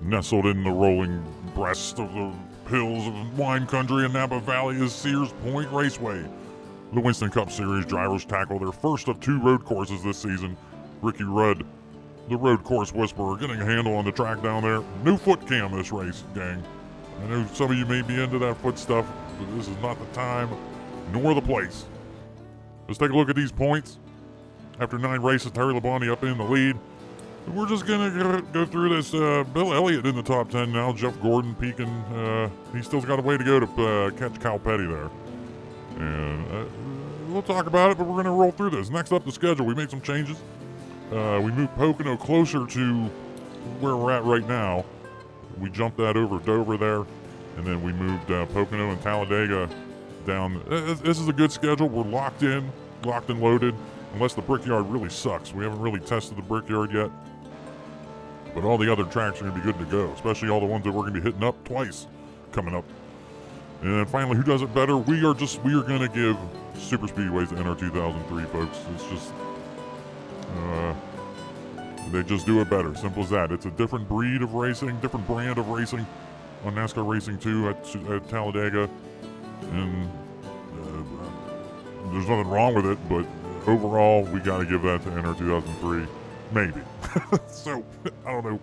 Nestled in the rolling breast of the hills of wine country in Napa Valley is Sears Point Raceway. The Winston Cup Series drivers tackle their first of 2 road courses this season. Ricky Rudd, the road course whisperer, getting a handle on the track down there. No foot cam this race, gang. I know some of you may be into that foot stuff, but this is not the time nor the place. Let's take a look at these points. After 9 races, Terry Labonte up in the lead. We're just going to go through this. Bill Elliott in the top 10 now. Jeff Gordon peeking. He's still got a way to go to catch Cal Petty there. And we'll talk about it, but we're going to roll through this. Next up, the schedule. We made some changes. We moved Pocono closer to where we're at right now. We jumped that over Dover there, and then we moved Pocono and Talladega down. This is a good schedule. We're locked and loaded, unless the Brickyard really sucks. We haven't really tested the Brickyard yet. But all the other tracks are going to be good to go, especially all the ones that we're going to be hitting up twice coming up. And then finally, who does it better? We are going to give super speedways the NR 2003, folks. It's just, they just do it better. Simple as that. It's a different breed of racing, different brand of racing on NASCAR Racing 2 at Talladega. And there's nothing wrong with it, but overall, we got to give that to NR 2003. Maybe. So, I don't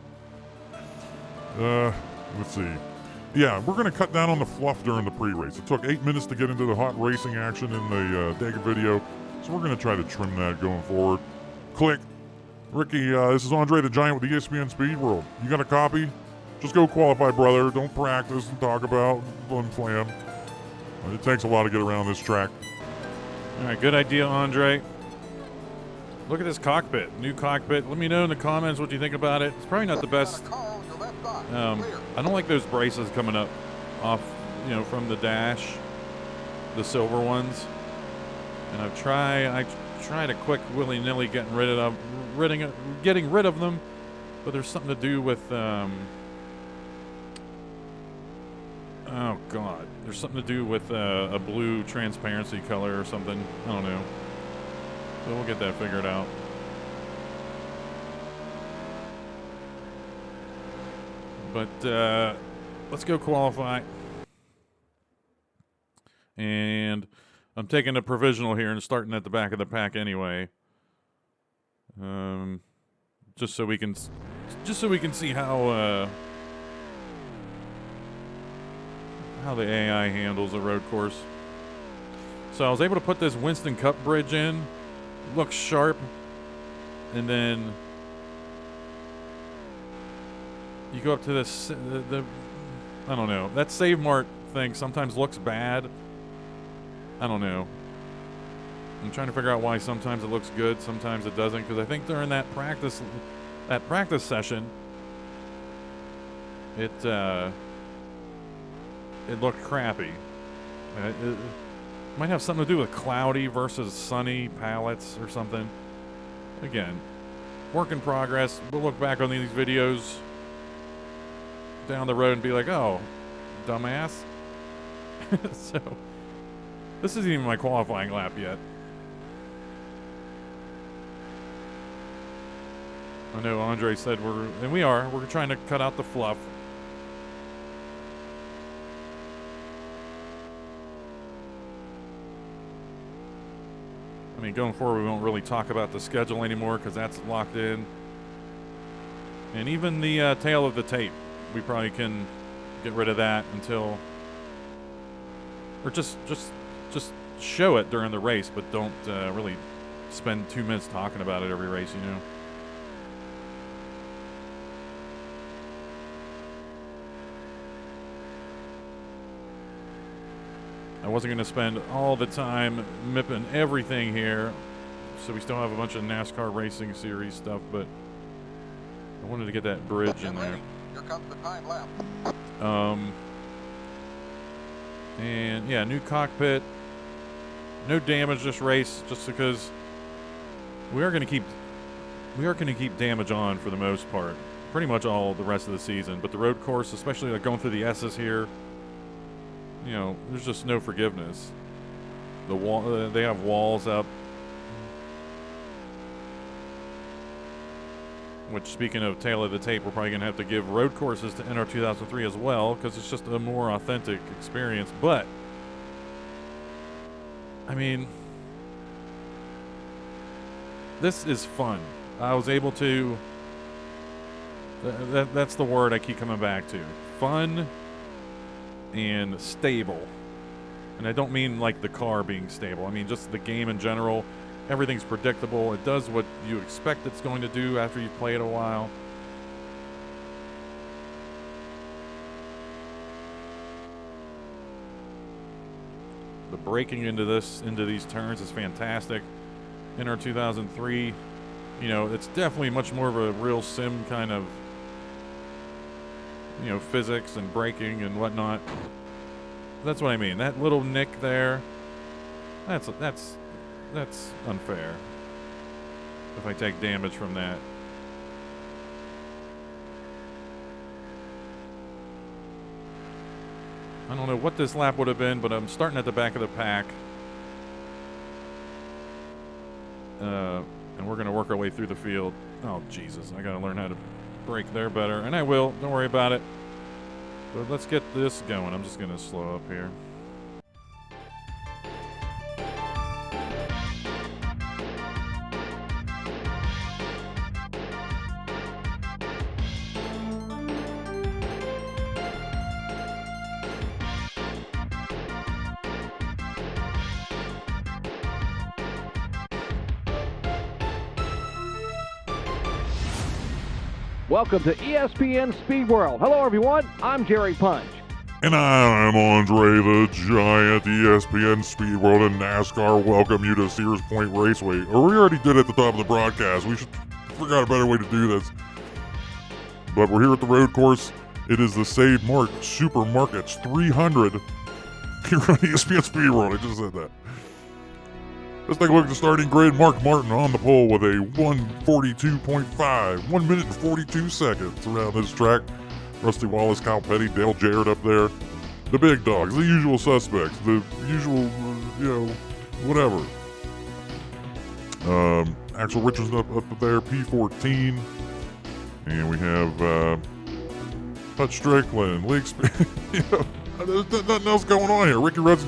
know. Let's see. Yeah, we're going to cut down on the fluff during the pre-race. It took 8 minutes to get into the hot racing action in the Dega video, so we're going to try to trim that going forward. Click. Ricky, this is Andre the Giant with the ESPN Speed World. You got a copy? Just go qualify, brother. Don't practice and talk about fun flam. It takes a lot to get around this track. All right, good idea, Andre. Look at this cockpit, new cockpit. Let me know in the comments what you think about it. It's probably not the best. I don't like those braces coming up off, from the dash, the silver ones. And I try to quick willy-nilly getting rid of them, but there's something to do with oh god, there's something to do with a blue transparency color or something. I don't know. So we'll get that figured out. But let's go qualify. And I'm taking a provisional here and starting at the back of the pack anyway. Just so we can see how the AI handles a road course. So I was able to put this Winston Cup bridge in. Looks sharp, and then you go up to this I don't know, that Save Mart thing sometimes looks bad. I don't know. I'm trying to figure out why sometimes it looks good, sometimes it doesn't, because I think during that practice session it looked crappy. It might have something to do with cloudy versus sunny palettes or something. Again, work in progress. We'll look back on these videos down the road and be like, oh, dumbass. So, this isn't even my qualifying lap yet. I know Andre said we're trying to cut out the fluff. I mean, going forward, we won't really talk about the schedule anymore because that's locked in. And even the tail of the tape, we probably can get rid of that until, or just show it during the race, but don't really spend 2 minutes talking about it every race, I wasn't going to spend all the time mipping everything here, so we still have a bunch of NASCAR Racing Series stuff, but I wanted to get that bridge in there. Here comes the time lap. And yeah, new cockpit. No damage this race, just because we are going to keep damage on for the most part, pretty much all the rest of the season. But the road course, especially like going through the S's here, there's just no forgiveness. The wall, they have walls up. which, speaking of tail of the tape, we're probably going to have to give road courses to NR 2003 as well, because it's just a more authentic experience. But, I mean, this is fun. I was able to, that's the word I keep coming back to. Fun and stable. And I don't mean like the car being stable. I mean just the game in general. Everything's predictable. It does what you expect it's going to do after you've played a while. The braking into these turns is fantastic. NR 2003, you know, it's definitely much more of a real sim kind of, you know, physics and braking and whatnot. That's what I mean. That little nick there, that's unfair if I take damage from that. I don't know what this lap would have been, but I'm starting at the back of the pack. And we're going to work our way through the field. Oh, Jesus. I got to learn how to brake there better. And I will. Don't worry about it. But let's get this going. I'm just going to slow up here. Welcome to ESPN Speed World. Hello, everyone. I'm Jerry Punch. And I'm Andre the Giant. ESPN Speed World and NASCAR welcome you to Sears Point Raceway. Or we already did at the top of the broadcast. We should figure out a better way to do this. But we're here at the road course. It is the Save Mart Supermarkets 300 here on ESPN Speed World. I just said that. Let's take a look at the starting grid. Mark Martin on the pole with a 1:42.5, 1 minute and 42 seconds around this track. Rusty Wallace, Kyle Petty, Dale Jarrett up there. The big dogs, the usual suspects, the usual, whatever. Axel Richards up there, P14. And we have Hutch Strickland, Lee there's nothing else going on here. Ricky Rudd's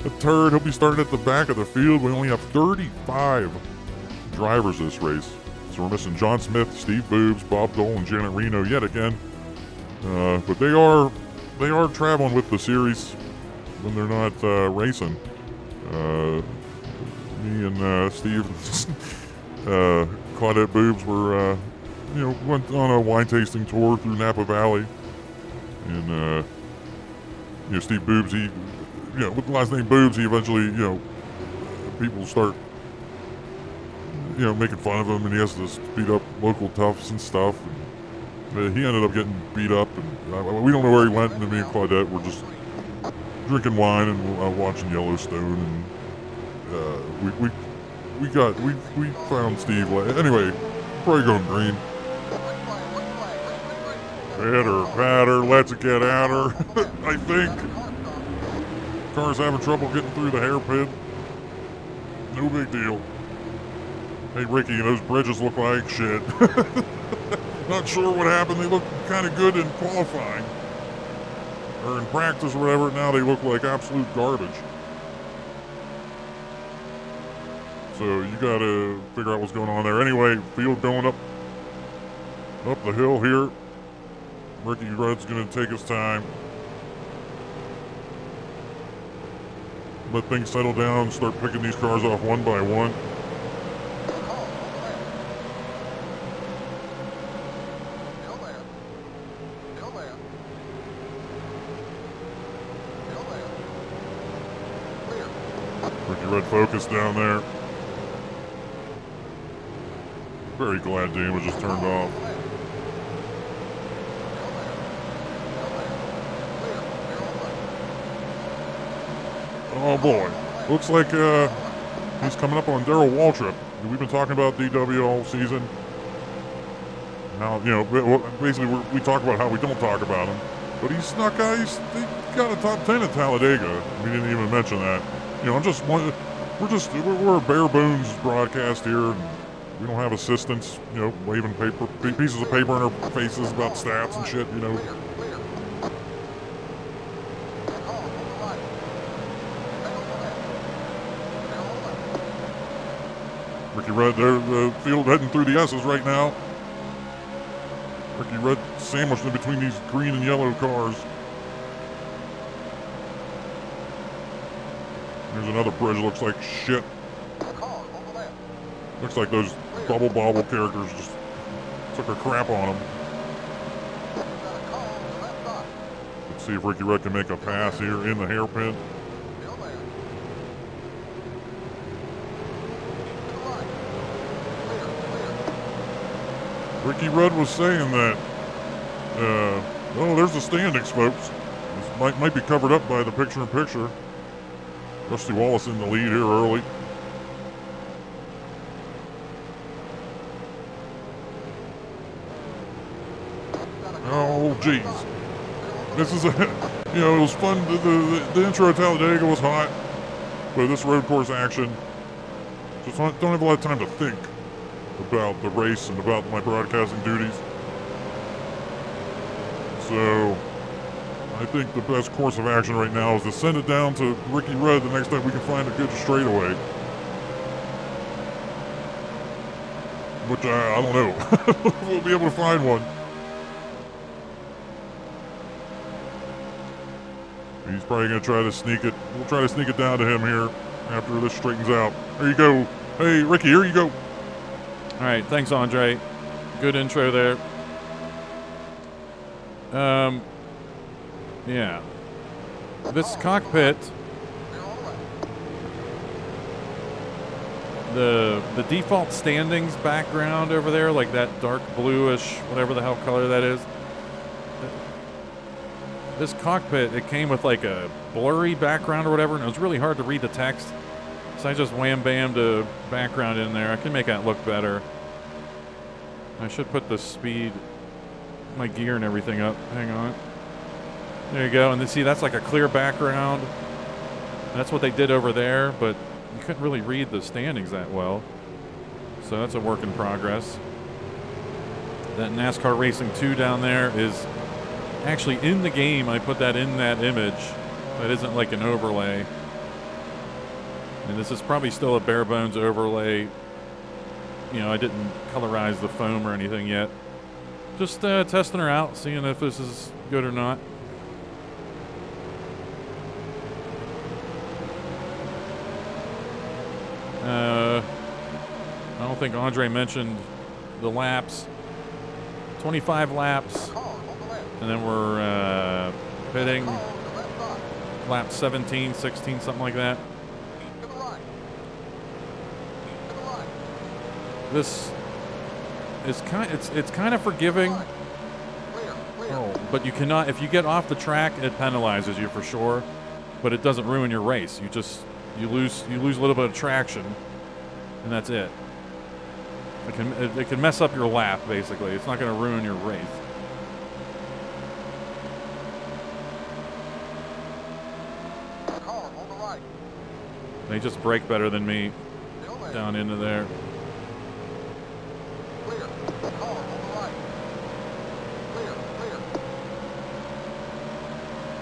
a turd. He'll be starting at the back of the field. We only have 35 drivers this race. So we're missing John Smith, Steve Boobs, Bob Dole, and Janet Reno yet again. But they are traveling with the series when they're not racing. Me and Steve Claudette Boobs were, went on a wine tasting tour through Napa Valley. And, Steve Boobs, with the last name Boobs, he eventually, people start, making fun of him, and he has to beat up local toughs and stuff. And he ended up getting beat up, and we don't know where he went. And me and Claudette were just drinking wine and watching Yellowstone, and we found Steve. Anyway, probably going green. Patter, let's get at her. I think. Car's having trouble getting through the hairpin. No big deal. Hey, Ricky, those bridges look like shit. Not sure what happened. They look kind of good in qualifying. Or in practice or whatever. Now they look like absolute garbage. So you gotta figure out what's going on there. Anyway, field going up the hill here. Ricky Rudd's gonna take his time. Let things settle down and start picking these cars off one by one. Ricky Rudd focused down there. Very glad damage just turned off. Oh boy, looks like he's coming up on Darrell Waltrip. We've been talking about DW all season. Now, basically we talk about how we don't talk about him, but he snuck out. He got a top 10 at Talladega. We didn't even mention that. We're a bare bones broadcast here. And We don't have assistants, you know, waving pieces of paper in our faces about stats and shit, you know. Ricky Rudd, they're the field heading through the S's right now. Ricky Rudd sandwiched in between these green and yellow cars. There's another bridge, looks like shit. Looks like those Bubble Bobble characters just took a crap on them. Let's see if Ricky Rudd can make a pass here in the hairpin. Ricky Rudd was saying that, oh, there's the standings, folks. This might be covered up by the picture-in-picture. Rusty Wallace in the lead here early. Oh, geez. This is you know, it was fun. The intro at Talladega was hot, but this road course action, just don't have a lot of time to think about the race and about my broadcasting duties. So I think the best course of action right now is to send it down to Ricky Rudd the next time we can find a good straightaway. Which I don't know. We'll be able to find one. He's probably going to try to sneak it. We'll try to sneak it down to him here after this straightens out. There you go. Hey, Ricky, here you go. All right, thanks, Andre. Good intro there. Yeah. This cockpit, the default standings background over there, like that dark bluish, whatever the hell color that is. This cockpit, it came with like a blurry background or whatever, and it was really hard to read the text. So I just wham-bammed a background in there. I can make that look better. I should put the speed, my gear and everything up. Hang on. There you go. And then see, that's like a clear background. That's what they did over there, but you couldn't really read the standings that well. So that's a work in progress. That NASCAR Racing 2 down there is actually in the game. I put that in that image. That isn't like an overlay. And this is probably still a bare bones overlay. You know, I didn't colorize the foam or anything yet. Just testing her out, seeing if this is good or not. I don't think Andre mentioned the laps. 25 laps. And then we're pitting lap 17, 16, something like that. This is it's kind of forgiving. Oh, but you cannot, if you get off the track, it penalizes you for sure. But it doesn't ruin your race. You lose a little bit of traction, and that's it. It can mess up your lap, basically. It's not going to ruin your race. They just brake better than me down into there.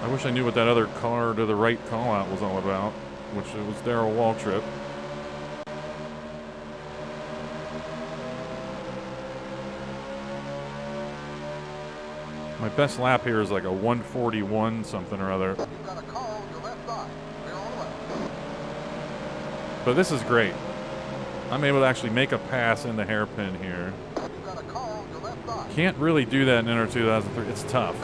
I wish I knew what that other car to the right call out was all about, which it was Darrell Waltrip. My best lap here is like a 141 something or other. But this is great. I'm able to actually make a pass in the hairpin here. Can't really do that in NR 2003. It's tough.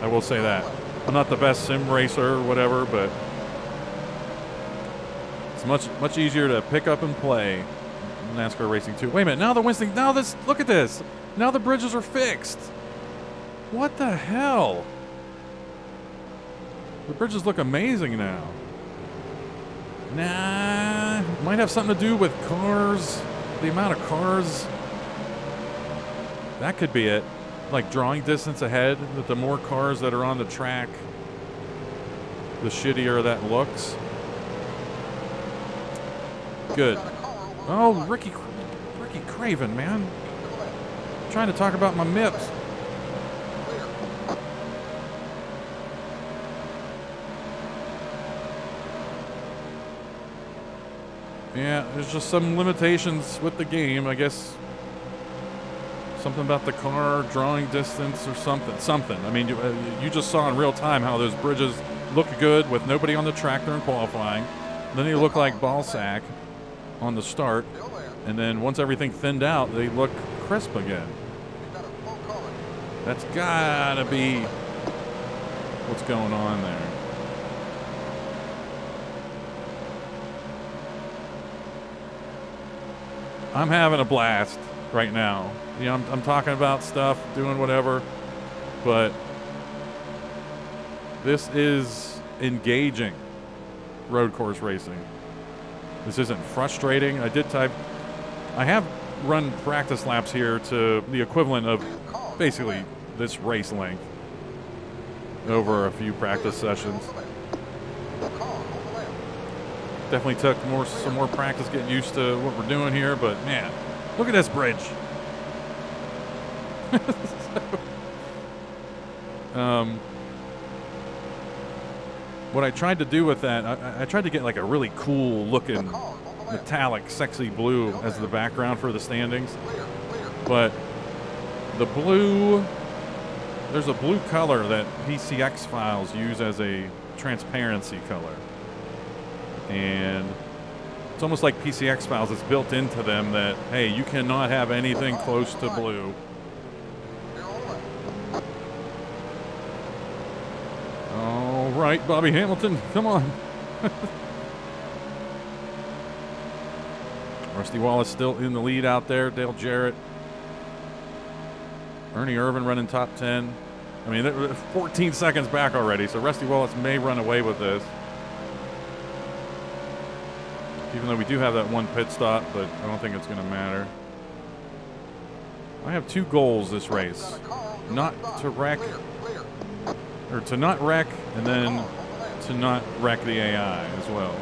I will say that. I'm not the best sim racer or whatever, but it's much easier to pick up and play NASCAR Racing 2. Wait a minute. Now the Winston. Now this. Look at this. Now the bridges are fixed. What the hell? The bridges look amazing now. Nah, might have something to do with cars, the amount of cars. That could be it. Like drawing distance ahead, that the more cars that are on the track, the shittier that looks. Good. Oh, Ricky Turkey Craven, man. I'm trying to talk about my MIPS. Yeah, there's just some limitations with the game, I guess. Something about the car, drawing distance or something. I mean, you just saw in real time how those bridges look good with nobody on the track during qualifying. Then they look like ball sack on the start. And then once everything thinned out, they look crisp again. That's gotta be what's going on there. I'm having a blast right now. You know, I'm talking about stuff, doing whatever, but this is engaging road course racing. This isn't frustrating. I have run practice laps here to the equivalent of basically this race length over a few practice sessions. Definitely took some more practice getting used to what we're doing here, but man, look at this bridge. What I tried to do with that, I tried to get like a really cool looking metallic sexy blue as the background for the standings, but the blue, there's a blue color that PCX files use as a transparency color. And it's almost like PCX files. It's built into them that, hey, you cannot have anything close to blue. All right, Bobby Hamilton, come on. Rusty Wallace still in the lead out there. Dale Jarrett. Ernie Irvin running top 10. I mean, they're 14 seconds back already, so Rusty Wallace may run away with this. Even though we do have that one pit stop, but I don't think it's going to matter. I have two goals this race. Not to wreck, or to not wreck, and then to not wreck the AI as well.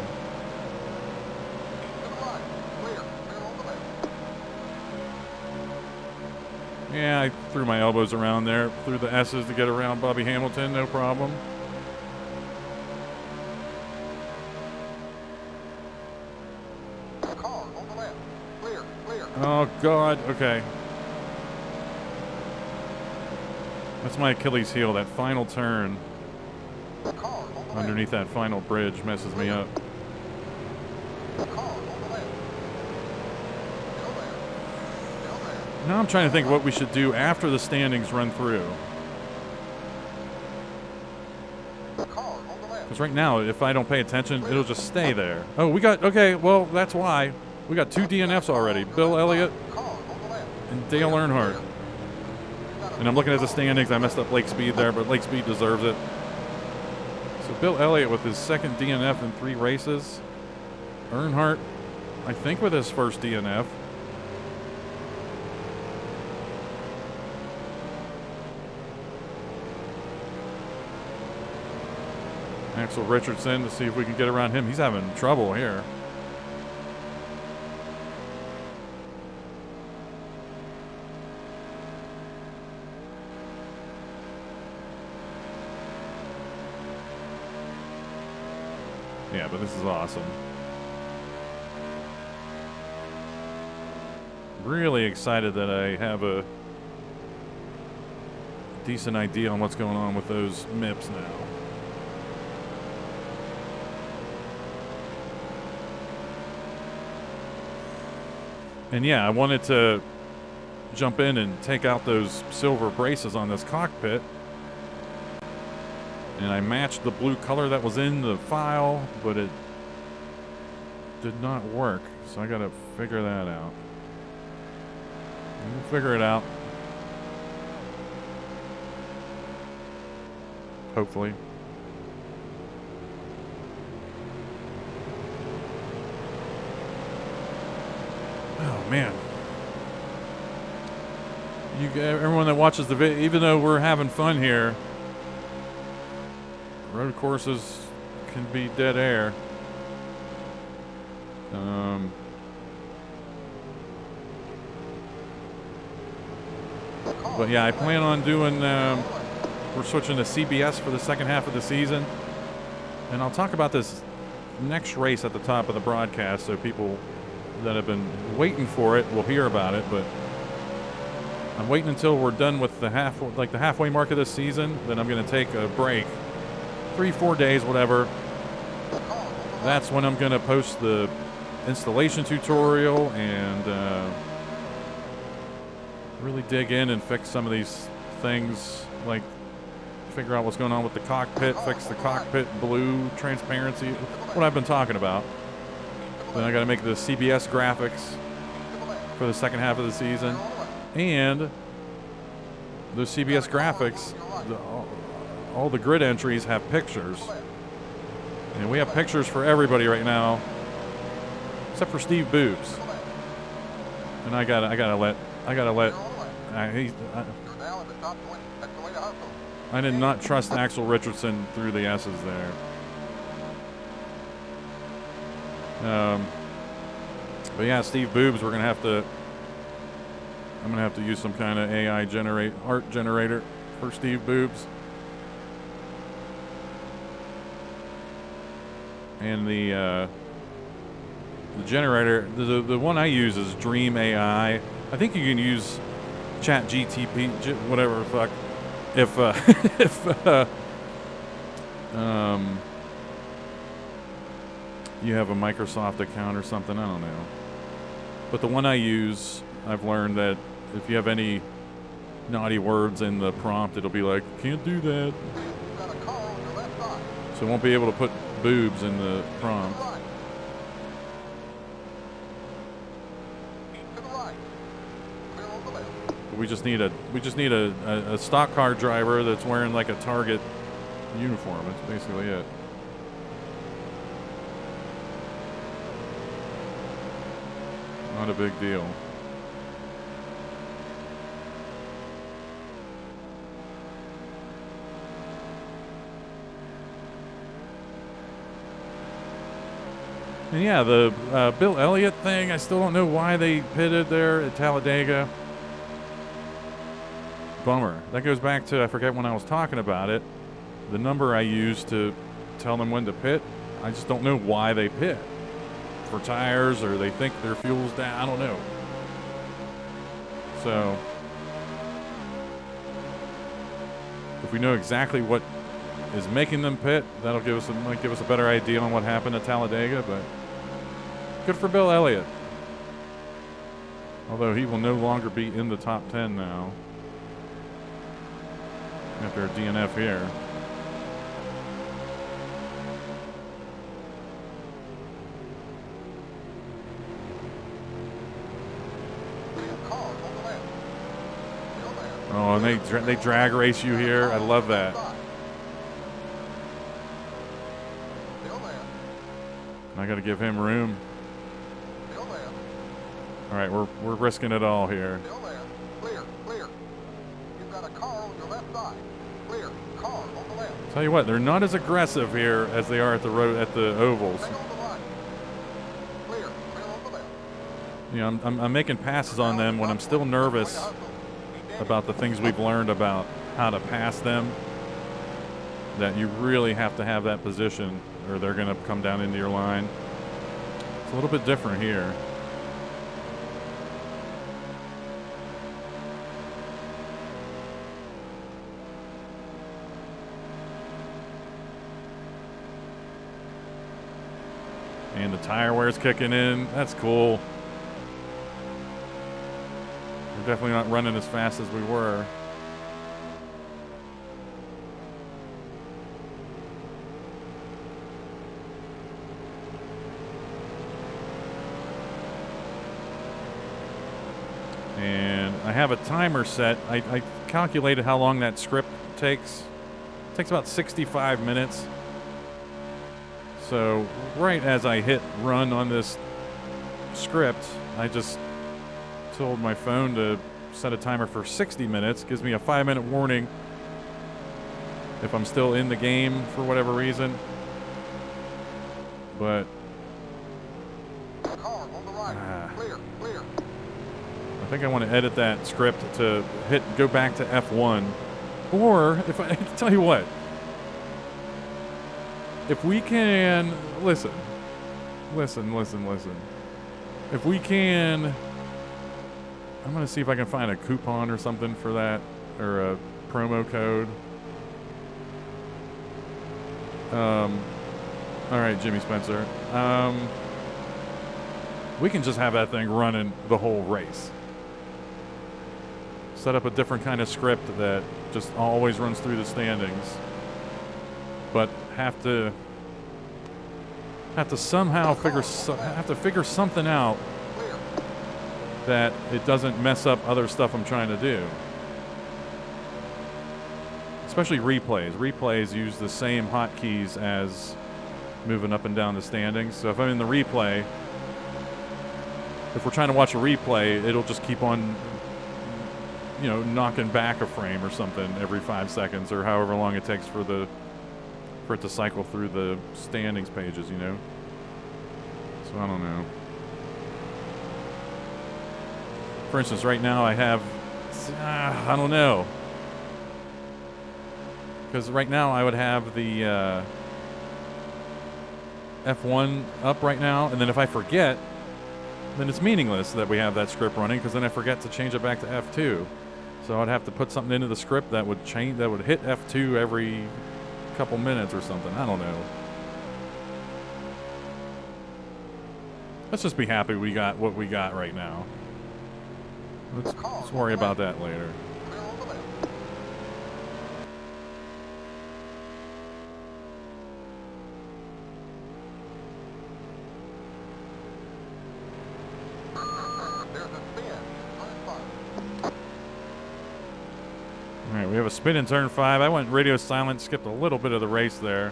Yeah, I threw my elbows around there, threw the S's to get around Bobby Hamilton, no problem. Oh, God. Okay. That's my Achilles heel. That final turn underneath that final bridge messes me up. Now I'm trying to think what we should do after the standings run through. Because right now, if I don't pay attention, it'll just stay there. Oh, okay, well, that's why. We got two DNFs already, Bill Elliott and Dale Earnhardt. And I'm looking at the standings. I messed up Lake Speed there, but Lake Speed deserves it. So Bill Elliott with his second DNF in 3 races. Earnhardt, I think, with his first DNF. Axel Richardson, to see if we can get around him. He's having trouble here. Yeah, but this is awesome. Really excited that I have a decent idea on what's going on with those MIPS now. And yeah, I wanted to jump in and take out those silver braces on this cockpit. And I matched the blue color that was in the file, but it did not work. So I got to figure that out. We'll figure it out. Hopefully. Oh, man. Everyone that watches the video, even though we're having fun here, road courses can be dead air. But yeah, I plan on doing. We're switching to CBS for the second half of the season, and I'll talk about this next race at the top of the broadcast, so people that have been waiting for it will hear about it. But I'm waiting until we're done with the halfway mark of this season. Then I'm going to take a break, 3-4 days, whatever. That's when I'm going to post the installation tutorial and really dig in and fix some of these things, like figure out what's going on with the cockpit, fix the cockpit blue transparency, what I've been talking about. Then I got to make the CBS graphics for the second half of the season, and those CBS graphics, all the grid entries have pictures, and we have pictures for everybody right now, except for Steve Boobs. And I gotta let. I did not trust Axel Richardson through the S's there. But yeah, Steve Boobs, I'm gonna have to use some kind of AI art generator for Steve Boobs. And the generator, the one I use is Dream AI. I think you can use Chat GTP, whatever the fuck, if you have a Microsoft account or something. I don't know. But the one I use, I've learned that if you have any naughty words in the prompt, it'll be like, can't do that. So it won't be able to put boobs in the prompt. But we just need a stock car driver that's wearing like a Target uniform. That's basically it. Not a big deal. And yeah, the Bill Elliott thing, I still don't know why they pitted there at Talladega. Bummer. That goes back to, I forget when I was talking about it, the number I used to tell them when to pit. I just don't know why they pit. For tires, or they think their fuel's down, I don't know. So if we know exactly what is making them pit, that'll might give us a better idea on what happened at Talladega. But good for Bill Elliott, although he will no longer be in the top 10 now after a DNF here. Oh, and they drag race you here. I love that. I got to give him room. All right, we're risking it all here. Clear. You've got a car on your left side. Clear. Car on the left. Tell you what, they're not as aggressive here as they are at the ovals. Stay on the line. Clear on the left. You know, I'm making passes on them when I'm still nervous about the things we've learned about how to pass them, that you really have to have that position or they're going to come down into your line. It's a little bit different here. And the tire wear's kicking in. That's cool. We're definitely not running as fast as we were. And I have a timer set. I calculated how long that script takes. It takes about 65 minutes. So right as I hit run on this script, I just told my phone to set a timer for 60 minutes. Gives me a 5-minute warning if I'm still in the game for whatever reason. But Car on the right. Clear. I think I want to edit that script to go back to F1. Or, if I tell you what, if we can, listen. If we can, I'm going to see if I can find a coupon or something for that, or a promo code. All right, Jimmy Spencer. We can just have that thing running the whole race. Set up a different kind of script that just always runs through the standings, but have to somehow figure something out that it doesn't mess up other stuff I'm trying to do. Especially replays. Replays use the same hotkeys as moving up and down the standings. So if I'm in the replay, if we're trying to watch a replay, it'll just keep on, knocking back a frame or something every 5 seconds, or however long it takes for it to cycle through the standings pages, So I don't know. For instance, right now I have, I don't know. Because right now I would have the F1 up right now, and then if I forget, then it's meaningless that we have that script running, because then I forget to change it back to F2. So I'd have to put something into the script that would hit F2 every couple minutes or something. I don't know. Let's just be happy we got what we got right now. Let's worry about that later. All right, we have a spin in turn 5. I went radio silent, skipped a little bit of the race there.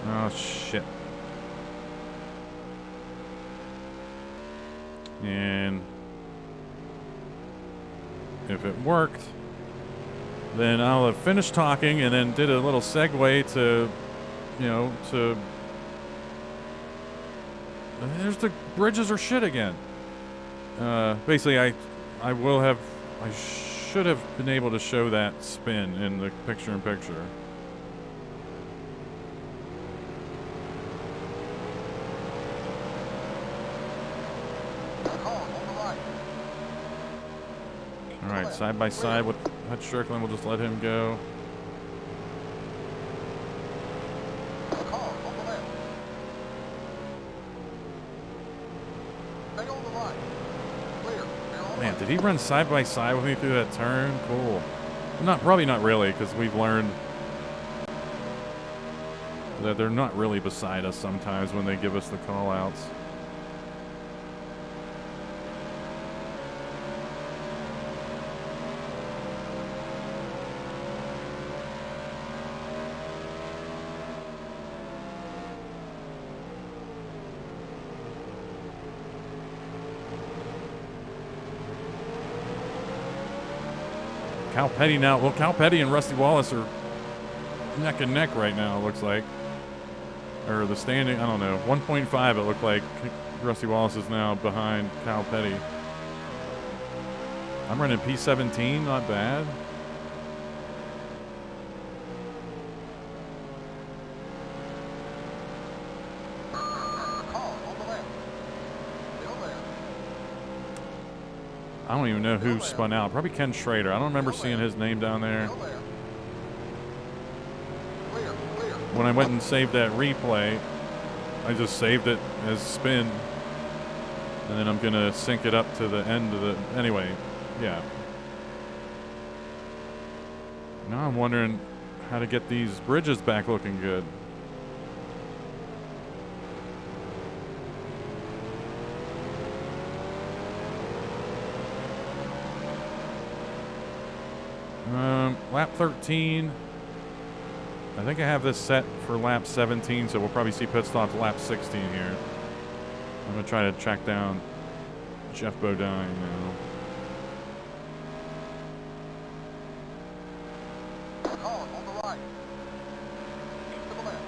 Oh, shit. And if it worked, then I'll have finished talking and then did a little segue to, there's the bridges are shit again. Basically, I should have been able to show that spin in the picture-in-picture. All right, side by side with Hutch Strickland. We'll just let him go. Man, did he run side by side with me through that turn? Cool. Probably not really, because we've learned that they're not really beside us sometimes when they give us the call-outs. Cal Petty now. Well, Cal Petty and Rusty Wallace are neck and neck right now, it looks like. Or the standing, I don't know. 1.5, it looked like. Rusty Wallace is now behind Cal Petty. I'm running P17, not bad. I don't even know who spun out. Probably Ken Schrader. I don't remember seeing his name down there. When I went and saved that replay, I just saved it as spin. And then I'm going to sync it up to the end of the... Anyway, yeah. Now I'm wondering how to get these bridges back looking good. Lap 13. I think I have this set for lap 17, so we'll probably see pit stops lap 16 here. I'm going to try to track down Jeff Bodine now. right. Keep to the left.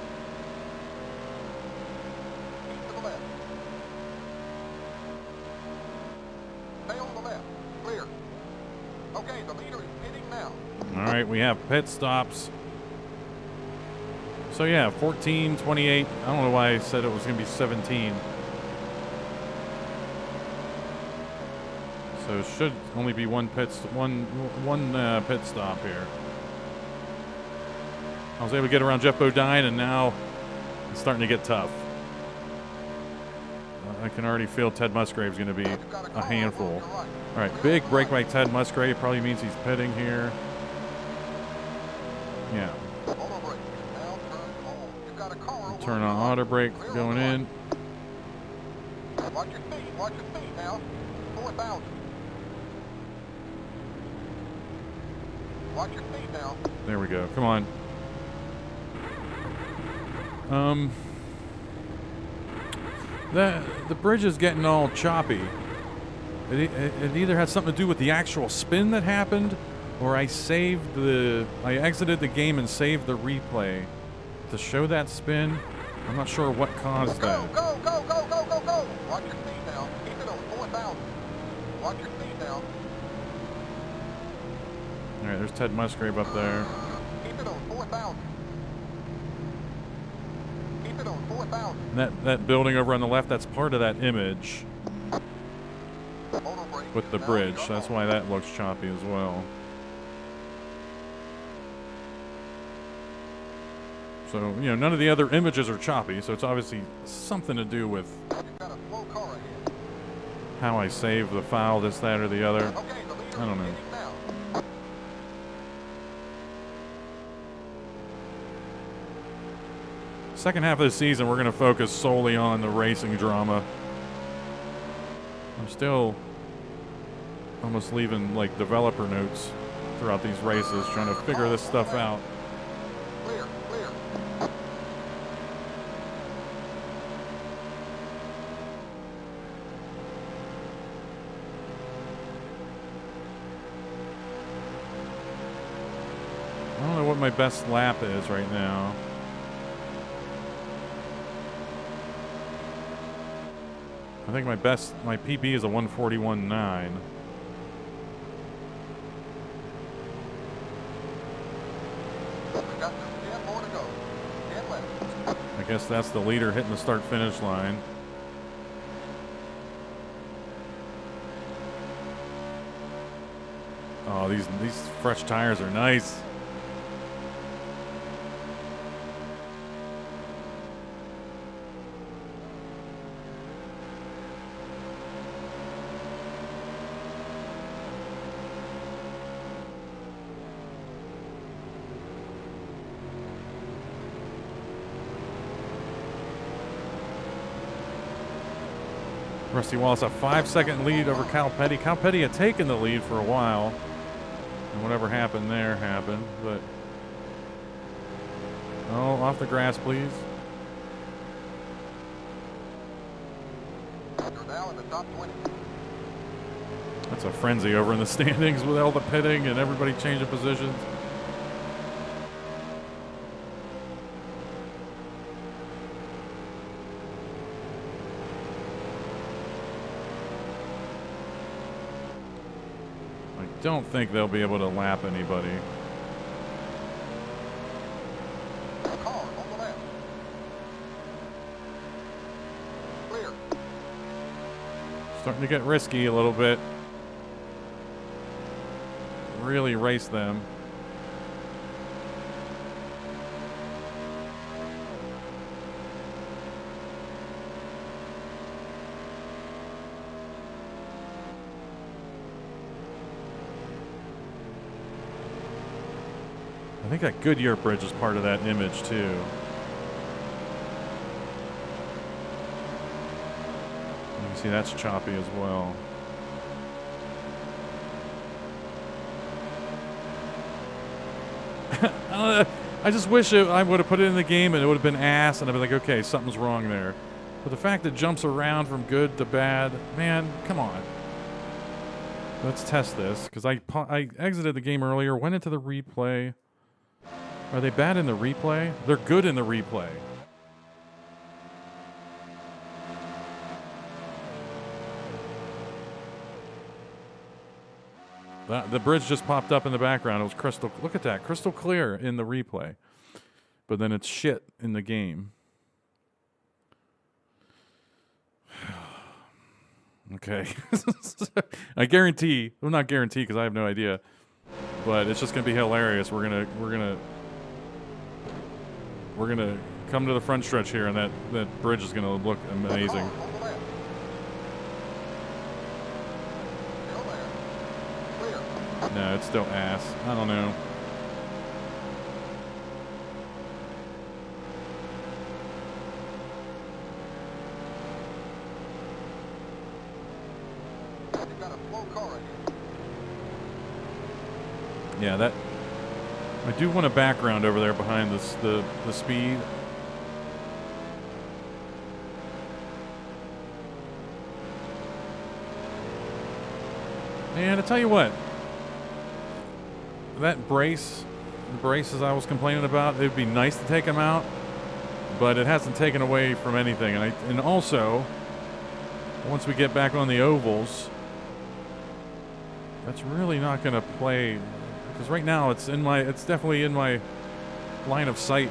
Keep to the left. Stay on the left. Clear. Okay, the leader is pitting now. All right, we have pit stops. So yeah, 14, 28. I don't know why I said it was going to be 17. So it should only be one pit stop here. I was able to get around Jeff Bodine, and now it's starting to get tough. I can already feel Ted Musgrave's going to be a handful. All right, big break by Ted Musgrave. Probably means he's pitting here. Yeah. Turn on auto brake going in. Watch your speed now. 4,000. Watch your speed now. There we go. Come on. The bridge is getting all choppy. It either has something to do with the actual spin that happened, or I exited the game and saved the replay to show that spin. I'm not sure what caused that. Go. Watch your speed now. Keep it on 4,000. Watch your speed now. All right, there's Ted Musgrave up there. Keep it on 4,000. Keep it on 4,000. That building over on the left, that's part of that image with the bridge. So that's why that looks choppy as well. So, you know, none of the other images are choppy, so it's obviously something to do with how I save the file, this, that, or the other. I don't know. Second half of the season, we're going to focus solely on the racing drama. I'm still almost leaving, like, developer notes throughout these races, trying to figure this stuff out. Clear. I don't know what my best lap is right now. I think my PB is a 141.9. I guess that's the leader hitting the start-finish line. Oh, these fresh tires are nice. Rusty Wallace, a 5-second lead over Cal Petty. Cal Petty had taken the lead for a while, and whatever happened there happened, but... Oh, off the grass, please. You're now in the top 20. That's a frenzy over in the standings with all the pitting and everybody changing positions. Don't think they'll be able to lap anybody. Car on the left. Clear. Starting to get risky a little bit. Really race them. I think that Goodyear bridge is part of that image too. You can see that's choppy as well. I just wish I would have put it in the game and it would have been ass and I'd be like, okay, something's wrong there. But the fact that it jumps around from good to bad, man, come on. Let's test this because I exited the game earlier, went into the replay. Are they bad in the replay? They're good in the replay. The bridge just popped up in the background. It was crystal. Look at that. Crystal clear in the replay. But then it's shit in the game. Okay. I guarantee. Well, not guarantee because I have no idea. But it's just gonna be hilarious. We're gonna come to the front stretch here, and that bridge is gonna look amazing. No, it's still ass. I don't know. Yeah, that. I do want a background over there behind this, the speed. And I tell you what, that the braces I was complaining about, it'd be nice to take them out, but it hasn't taken away from anything. And also, once we get back on the ovals, that's really not going to play. Because right now it's definitely in my line of sight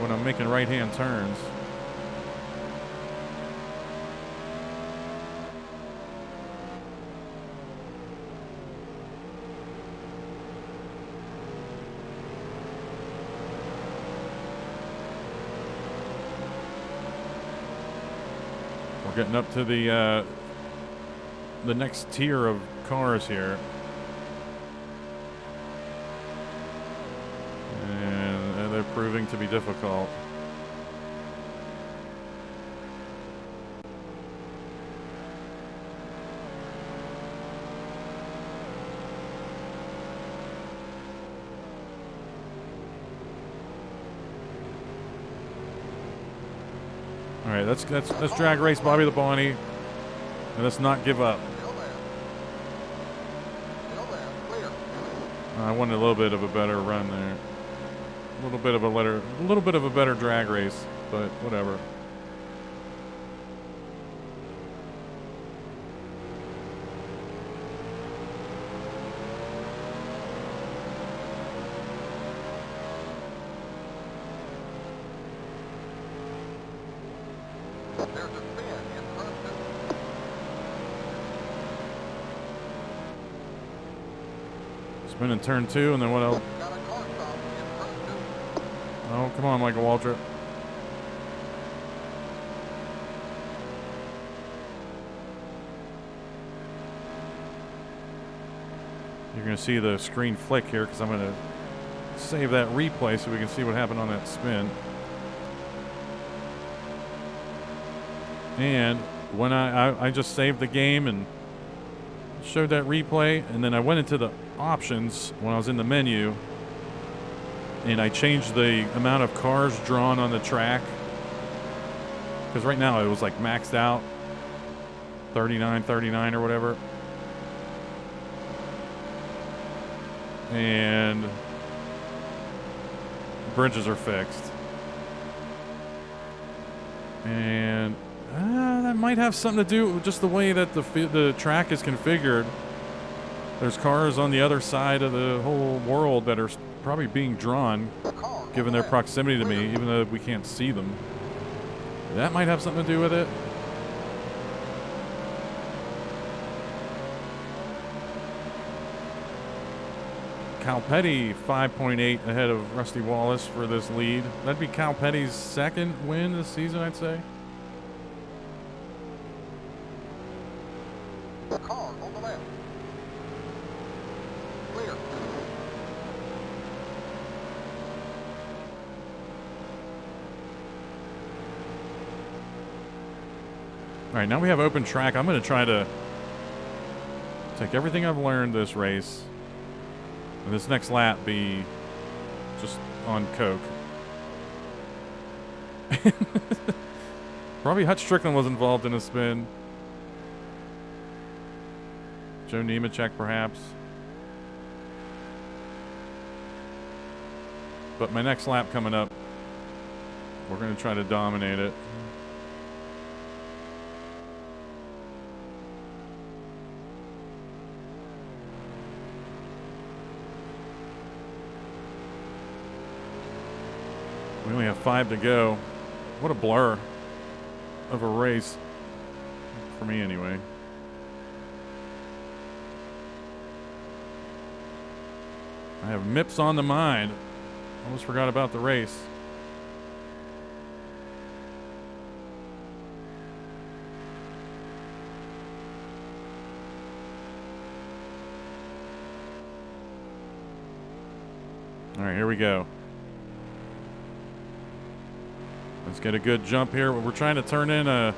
when I'm making right-hand turns. We're getting up to the next tier of cars here. And they're proving to be difficult. All right, let's drag race Bobby the Bonnie, and let's not give up. I wanted a little bit of a better run there. A little bit of a better drag race, but whatever. Spin in turn 2, and then what else? Oh, come on, Michael Waltrip. You're going to see the screen flick here because I'm going to save that replay so we can see what happened on that spin. And when I just saved the game and showed that replay, and then I went into the options when I was in the menu, and I changed the amount of cars drawn on the track, because right now it was like maxed out 39 or whatever, and bridges are fixed, and that might have something to do with just the way that the track is configured. There's cars on the other side of the whole world that are probably being drawn, given their proximity to me, even though we can't see them. That might have something to do with it. Cal Petty 5.8 ahead of Rusty Wallace for this lead. That'd be Cal Petty's second win this season, I'd say. Car on the left. Clear. All right, now we have open track. I'm going to try to take everything I've learned this race, and this next lap be just on coke. Probably Hutch Strickland was involved in a spin. Joe Nemechek, perhaps. But my next lap coming up, we're going to try to dominate it. We only have 5 to go. What a blur of a race. For me, anyway. I have MIPS on the mind. Almost forgot about the race. All right, here we go. Let's get a good jump here. We're trying to turn in a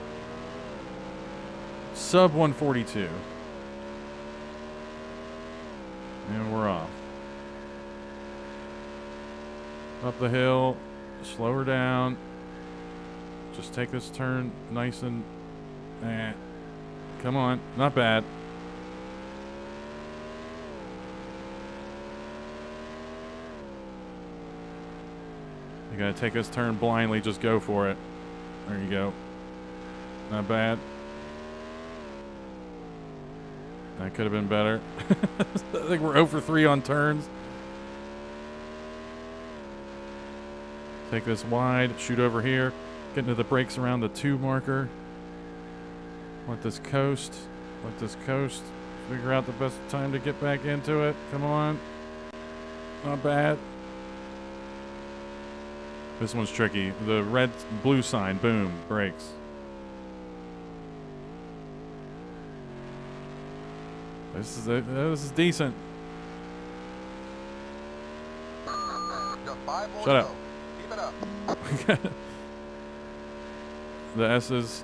sub 142. And we're off. Up the hill, slow her down. Just take this turn nice and... Come on, not bad. You gotta take this turn blindly, just go for it. There you go. Not bad. That could have been better. I think we're 0 for 3 on turns. Take this wide, shoot over here, get into the brakes around the 2 marker. Let this coast, figure out the best time to get back into it. Come on. Not bad. This one's tricky. The red, blue sign, boom, brakes. This is decent. Shut up. Keep it up. The S is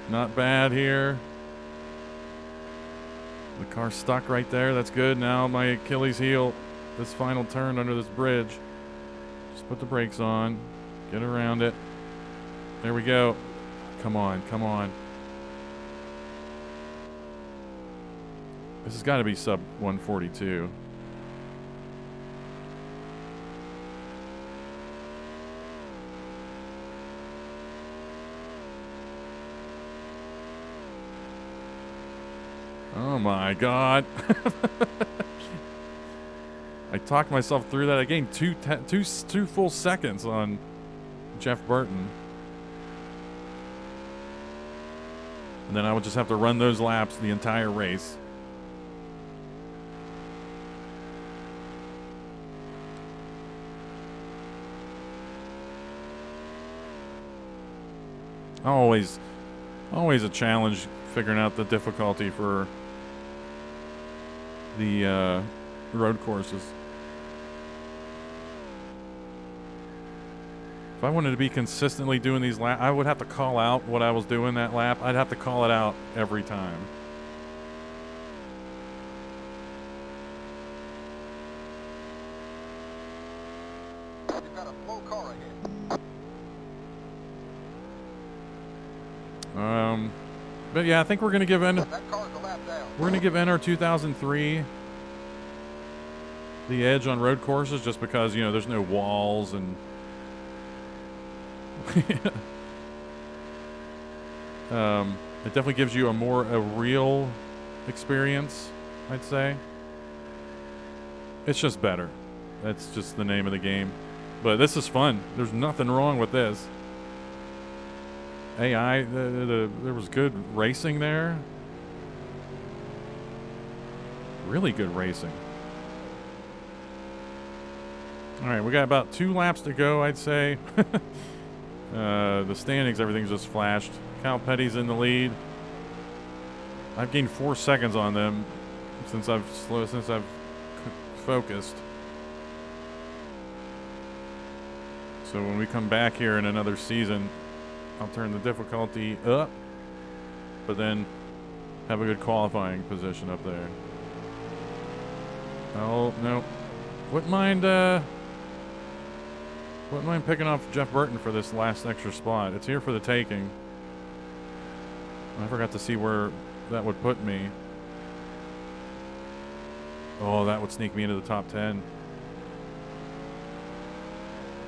not bad here. The car's stuck right there. That's good. Now my Achilles heel, this final turn under this bridge. Just put the brakes on. Get around it. There we go. Come on, come on. This has got to be sub 142. Oh my God. I talked myself through that. I gained two full seconds on Jeff Burton. And then I would just have to run those laps the entire race. Always a challenge figuring out the difficulty for the road courses. If I wanted to be consistently doing these laps, I would have to call out what I was doing that lap. I'd have to call it out every time. You've got a slow car ahead. But yeah, I think we're gonna give in. That car's a lap down. We're gonna give NR 2003 the edge on road courses, just because, you know, there's no walls and it definitely gives you a real experience, I'd say. It's just better. That's just the name of the game. But this is fun. There's nothing wrong with this. AI, there was good racing there. Really good racing. All right, we got about 2 laps to go, I'd say. The standings, everything's just flashed. Cal Petty's in the lead. I've gained 4 seconds on them since I've focused. So when we come back here in another season, I'll turn the difficulty up, but then have a good qualifying position up there. Oh, no. Wouldn't mind picking off Jeff Burton for this last extra spot. It's here for the taking. I forgot to see where that would put me. Oh, that would sneak me into the top 10.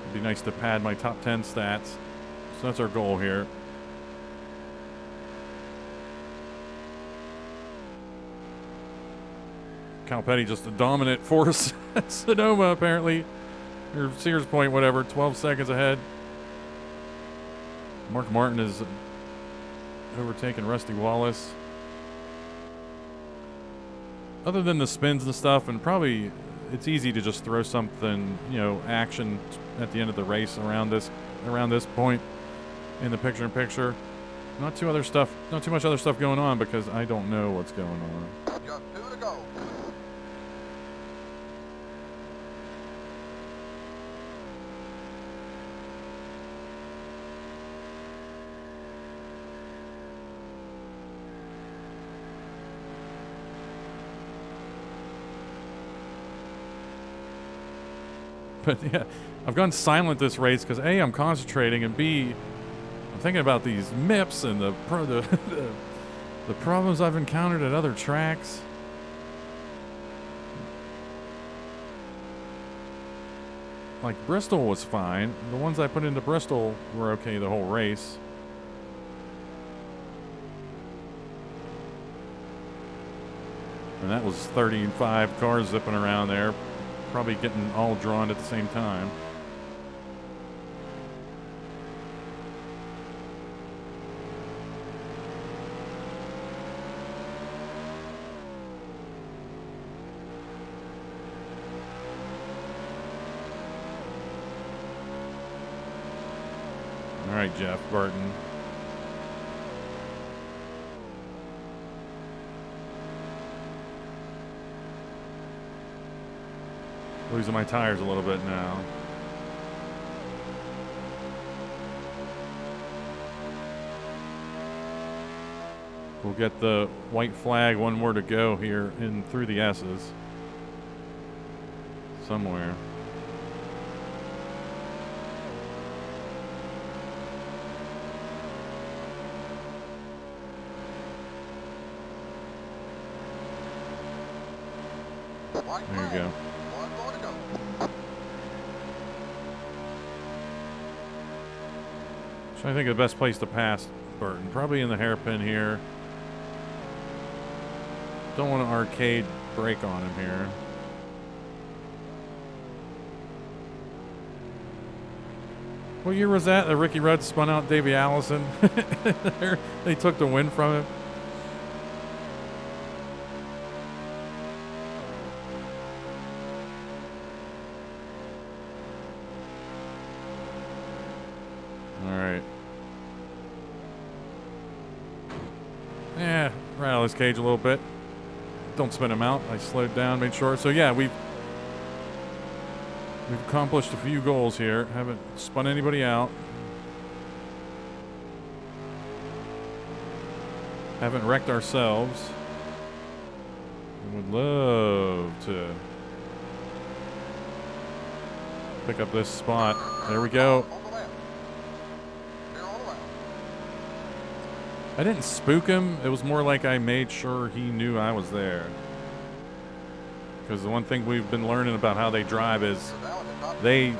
It'd be nice to pad my top 10 stats. So that's our goal here. Cal Petty just a dominant force at Sonoma, apparently. Or Sears Point, whatever, 12 seconds ahead. Mark Martin is overtaken Rusty Wallace. Other than the spins and stuff, and probably it's easy to just throw something, you know, action at the end of the race around this point in the picture-in-picture. Not too much other stuff going on because I don't know what's going on. Just 2 to go. But yeah, I've gone silent this race because A, I'm concentrating, and B, I'm thinking about these MIPs and the problems I've encountered at other tracks. Like Bristol was fine. The ones I put into Bristol were okay the whole race. And that was 35 cars zipping around there. Probably getting all drawn at the same time. All right, Jeff Burton. Losing my tires a little bit now. We'll get the white flag, one more to go here in through the S's. Somewhere. There you go. So I think the best place to pass Burton, probably in the hairpin here. Don't want an arcade brake on him here. What year was that? Ricky Rudd spun out Davey Allison. They took the win from him. Rattle his cage a little bit. Don't spin him out. I slowed down, made sure. So yeah, we've accomplished a few goals here. Haven't spun anybody out. Haven't wrecked ourselves. I would love to pick up this spot. There we go. I didn't spook him. It was more like I made sure he knew I was there. Because the one thing we've been learning about how they drive is they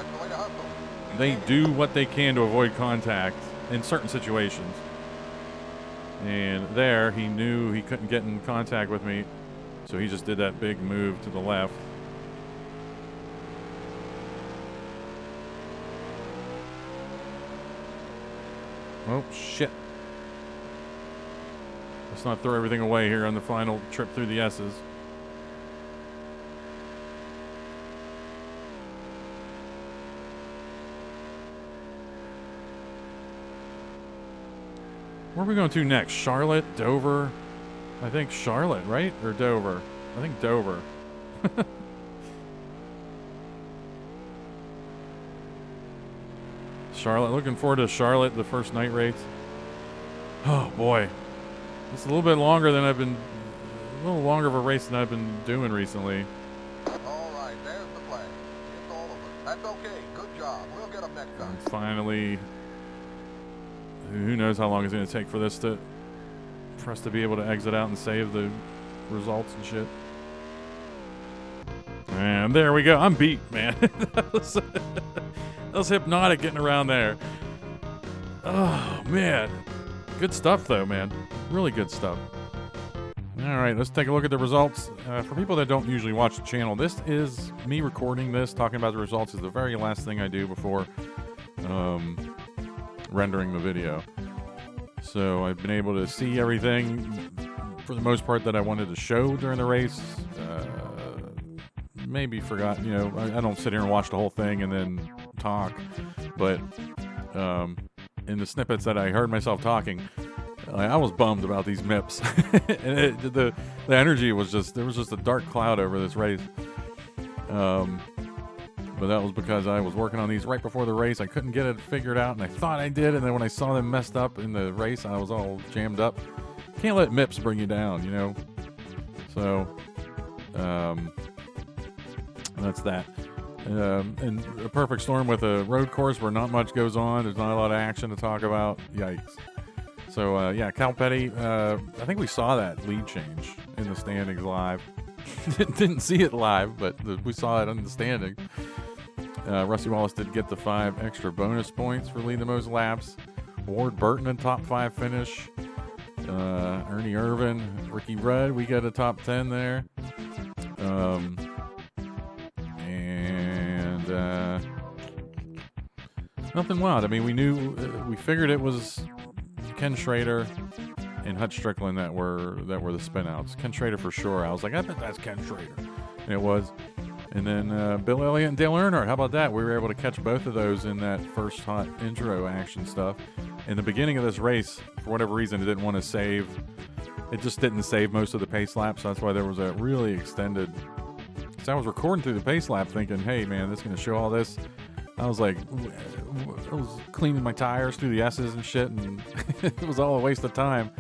do what they can to avoid contact in certain situations. And there, he knew he couldn't get in contact with me, so he just did that big move to the left. Oh, shit. Let's not throw everything away here on the final trip through the S's. Where are we going to next? Charlotte? Dover? I think Charlotte, right? Or Dover? I think Dover. Charlotte. Looking forward to Charlotte, the first night race. Oh, boy. It's a little bit longer than a little longer of a race than I've been doing recently. All right, there's the flag. It's all over. That's okay. Good job. We'll get them next time. And finally, who knows how long it's going to take for us to be able to exit out and save the results and shit. And there we go. I'm beat, man. that was hypnotic getting around there. Oh, man. Good stuff, though, man. Really good stuff. All right, let's take a look at the results. For people that don't usually watch the channel, this is me recording this. Talking about the results is the very last thing I do before rendering the video. So I've been able to see everything, for the most part, that I wanted to show during the race. Maybe forgot, I don't sit here and watch the whole thing and then talk. But in the snippets that I heard myself talking, I was bummed about these MIPs. And the energy was there was just a dark cloud over this race. But that was because I was working on these right before the race. I couldn't get it figured out, and I thought I did. And then when I saw them messed up in the race, I was all jammed up. Can't let MIPs bring you down, So, that's that. And a perfect storm with a road course where not much goes on. There's not a lot of action to talk about. Yikes. So, Cal Petty, I think we saw that lead change in the standings live. Didn't see it live, but we saw it in the standings. Rusty Wallace did get the 5 extra bonus points for leading the most laps. Ward Burton in top 5 finish. Ernie Irvin, Ricky Rudd, we got a top 10 there. Nothing wild. I mean, we figured it was Ken Schrader and Hutch Strickland that were the spinouts. Ken Schrader for sure. I was like, I bet that's Ken Schrader. And it was. And then Bill Elliott and Dale Earnhardt. How about that? We were able to catch both of those in that first hot intro action stuff. In the beginning of this race, for whatever reason, it didn't want to save. It just didn't save most of the pace laps. So that's why there was a really extended. So I was recording through the pace lap thinking, hey, man, this is going to show all this. I was like, I was cleaning my tires through the S's and shit, and it was all a waste of time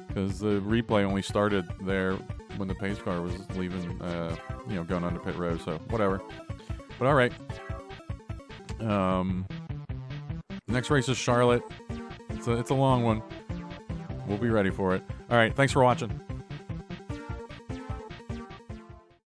because the replay only started there when the pace car was leaving, going onto pit road. So whatever. But all right. Next race is Charlotte. It's a long one. We'll be ready for it. All right. Thanks for watching.